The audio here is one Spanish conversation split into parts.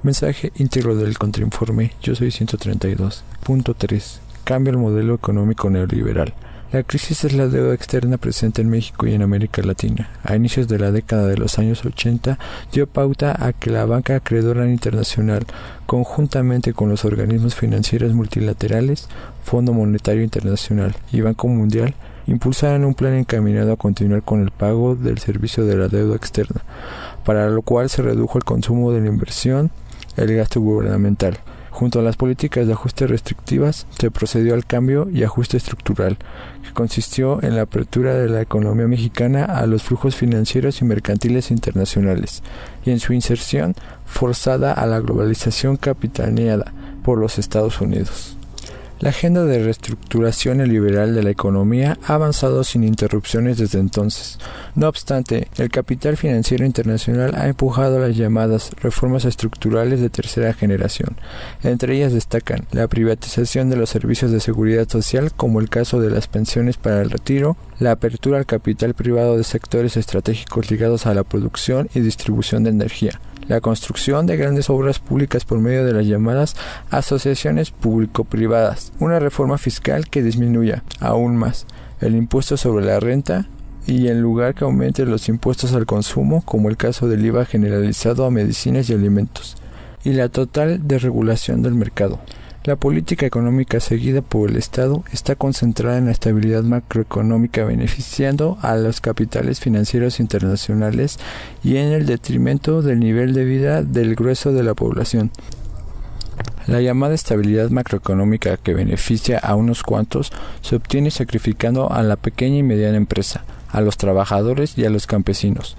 Mensaje íntegro del contrainforme. Yo soy 132. Punto 3. Cambia el modelo económico neoliberal. La crisis es la deuda externa presente en México y en América Latina. A inicios de la década de los años 80 dio pauta a que la banca acreedora internacional, conjuntamente con los organismos financieros multilaterales, Fondo Monetario Internacional y Banco Mundial, impulsaran un plan encaminado a continuar con el pago del servicio de la deuda externa, para lo cual se redujo el consumo de la inversión, el gasto gubernamental. Junto a las políticas de ajuste restrictivas, se procedió al cambio y ajuste estructural, que consistió en la apertura de la economía mexicana a los flujos financieros y mercantiles internacionales, y en su inserción forzada a la globalización capitaneada por los Estados Unidos. La agenda de reestructuración neoliberal de la economía ha avanzado sin interrupciones desde entonces. No obstante, el capital financiero internacional ha empujado las llamadas reformas estructurales de tercera generación. Entre ellas destacan la privatización de los servicios de seguridad social, como el caso de las pensiones para el retiro, la apertura al capital privado de sectores estratégicos ligados a la producción y distribución de energía, la construcción de grandes obras públicas por medio de las llamadas asociaciones público-privadas, una reforma fiscal que disminuya aún más el impuesto sobre la renta y en lugar que aumente los impuestos al consumo, como el caso del IVA generalizado a medicinas y alimentos, y la total desregulación del mercado. La política económica seguida por el Estado está concentrada en la estabilidad macroeconómica, beneficiando a los capitales financieros internacionales y en el detrimento del nivel de vida del grueso de la población. La llamada estabilidad macroeconómica, que beneficia a unos cuantos, se obtiene sacrificando a la pequeña y mediana empresa, a los trabajadores y a los campesinos.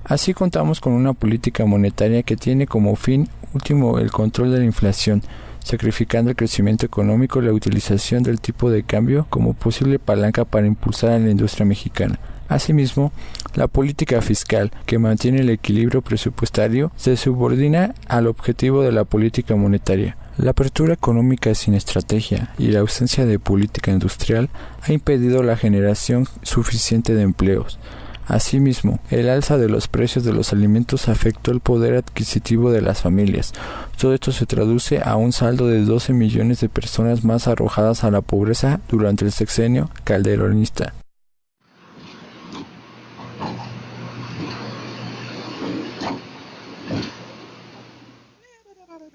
Así contamos con una política monetaria que tiene como fin último el control de la inflación, sacrificando el crecimiento económico y la utilización del tipo de cambio como posible palanca para impulsar a la industria mexicana. Asimismo, la política fiscal, que mantiene el equilibrio presupuestario, se subordina al objetivo de la política monetaria. La apertura económica sin estrategia y la ausencia de política industrial ha impedido la generación suficiente de empleos. Asimismo, el alza de los precios de los alimentos afectó el poder adquisitivo de las familias. Todo esto se traduce a un saldo de 12 millones de personas más arrojadas a la pobreza durante el sexenio calderonista.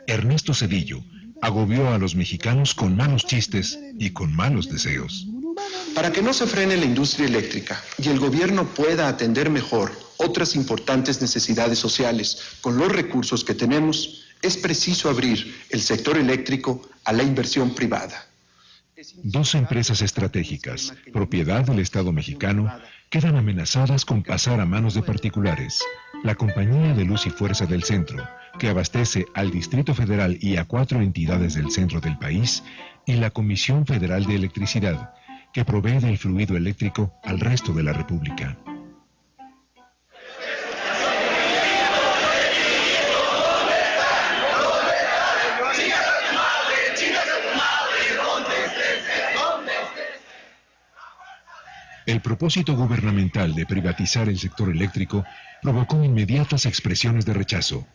Ernesto Zedillo agobió a los mexicanos con malos chistes y con malos deseos. Para que no se frene la industria eléctrica y el gobierno pueda atender mejor otras importantes necesidades sociales con los recursos que tenemos, es preciso abrir el sector eléctrico a la inversión privada. 2 empresas estratégicas, propiedad del Estado mexicano, quedan amenazadas con pasar a manos de particulares. La Compañía de Luz y Fuerza del Centro, que abastece al Distrito Federal y a 4 entidades del centro del país, y la Comisión Federal de Electricidad, que provee del fluido eléctrico al resto de la República. El propósito gubernamental de privatizar el sector eléctrico provocó inmediatas expresiones de rechazo.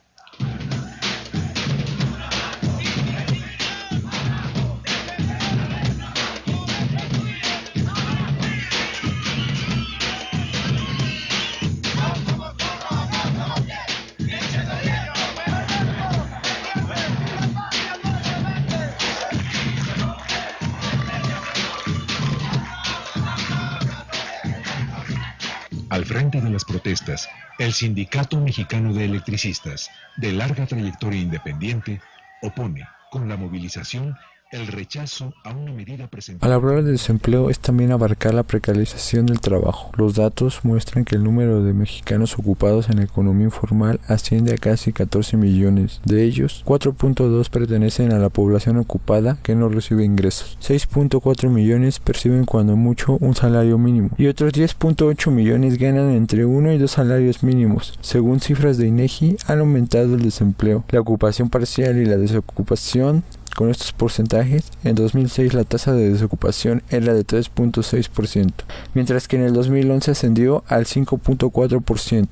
Al frente de las protestas, el Sindicato Mexicano de Electricistas, de larga trayectoria independiente, opone, con la movilización, el rechazo a una medida presentada. Al hablar de desempleo es también abarcar la precarización del trabajo. Los datos muestran que el número de mexicanos ocupados en la economía informal asciende a casi 14 millones. De ellos, 4.2 pertenecen a la población ocupada que no recibe ingresos. 6.4 millones perciben cuando mucho un salario mínimo y otros 10.8 millones ganan entre 1 y 2 salarios mínimos. Según cifras de INEGI, han aumentado el desempleo, la ocupación parcial y la desocupación Con estos porcentajes, en 2006 la tasa de desocupación era de 3.6%, mientras que en el 2011 ascendió al 5.4%.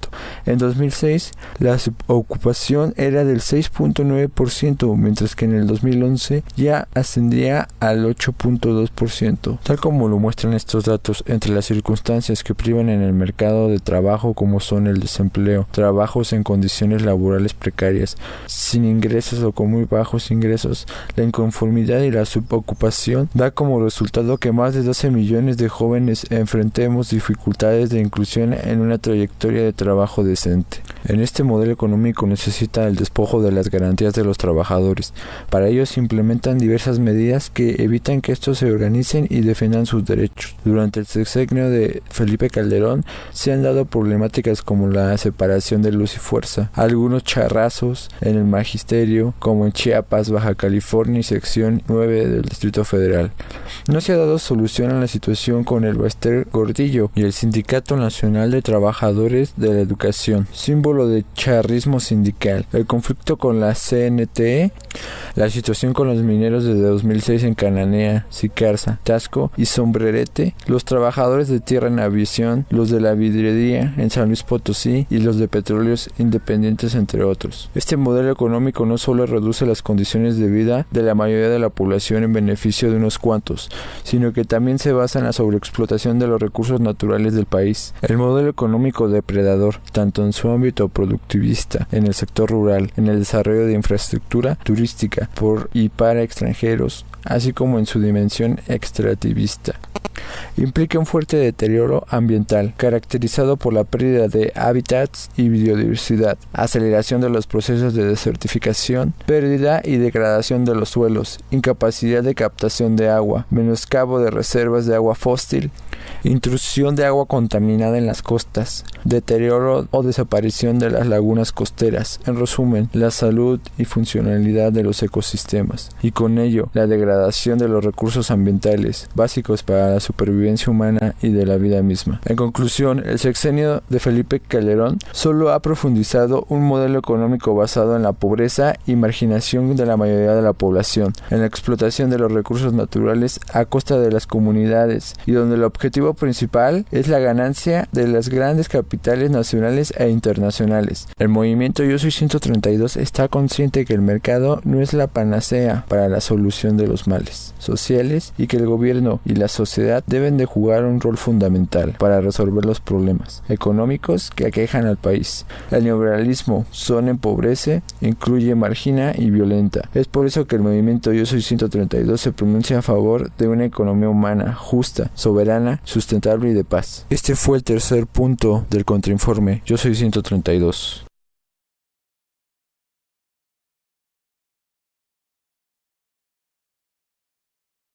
En 2006 la ocupación era del 6.9%, mientras que en el 2011 ya ascendía al 8.2%. Tal como lo muestran estos datos, entre las circunstancias que privan en el mercado de trabajo, como son el desempleo, trabajos en condiciones laborales precarias, sin ingresos o con muy bajos ingresos, la inconformidad y la subocupación, da como resultado que más de 12 millones de jóvenes enfrentemos dificultades de inclusión en una trayectoria de trabajo decente. En este modelo económico necesita el despojo de las garantías de los trabajadores. Para ello se implementan diversas medidas que evitan que estos se organicen y defiendan sus derechos. Durante el sexenio de Felipe Calderón se han dado problemáticas como la separación de luz y fuerza, algunos charrazos en el magisterio, como en Chiapas, Baja California y sección 9 del Distrito Federal. No se ha dado solución a la situación con el Bester Gordillo y el Sindicato Nacional de Trabajadores de la Educación, símbolo de charrismo sindical, el conflicto con la CNTE, la situación con los mineros desde 2006 en Cananea, Sicarza, Tasco y Sombrerete, los trabajadores de tierra en aviación, los de la vidriería en San Luis Potosí y los de petróleos independientes, entre otros. Este modelo económico no solo reduce las condiciones de vida de la mayoría de la población en beneficio de unos cuantos, sino que también se basa en la sobreexplotación de los recursos naturales del país. El modelo económico depredador, tanto en su ámbito productivista, en el sector rural, en el desarrollo de infraestructura turística por y para extranjeros, así como en su dimensión extractivista, implica un fuerte deterioro ambiental, caracterizado por la pérdida de hábitats y biodiversidad, aceleración de los procesos de desertificación, pérdida y degradación de los suelos, incapacidad de captación de agua, menoscabo de reservas de agua fósil, intrusión de agua contaminada en las costas, deterioro o desaparición de las lagunas costeras, en resumen, la salud y funcionalidad de los ecosistemas, y con ello la degradación de los recursos ambientales básicos para la supervivencia humana y de la vida misma. En conclusión, el sexenio de Felipe Calderón solo ha profundizado un modelo económico basado en la pobreza y marginación de la mayoría de la población, en la explotación de los recursos naturales a costa de las comunidades, y donde el objetivo principal es la ganancia de las grandes capitales nacionales e internacionales. El movimiento Yo Soy 132 está consciente que el mercado no es la panacea para la solución de los males sociales y que el gobierno y la sociedad deben de jugar un rol fundamental para resolver los problemas económicos que aquejan al país. El neoliberalismo solo empobrece, incluye, margina y violenta. Es por eso que el movimiento Yo Soy 132 se pronuncia a favor de una economía humana, justa, soberana, sustentable y de paz. Este fue el tercer punto del contrainforme Yo Soy 132.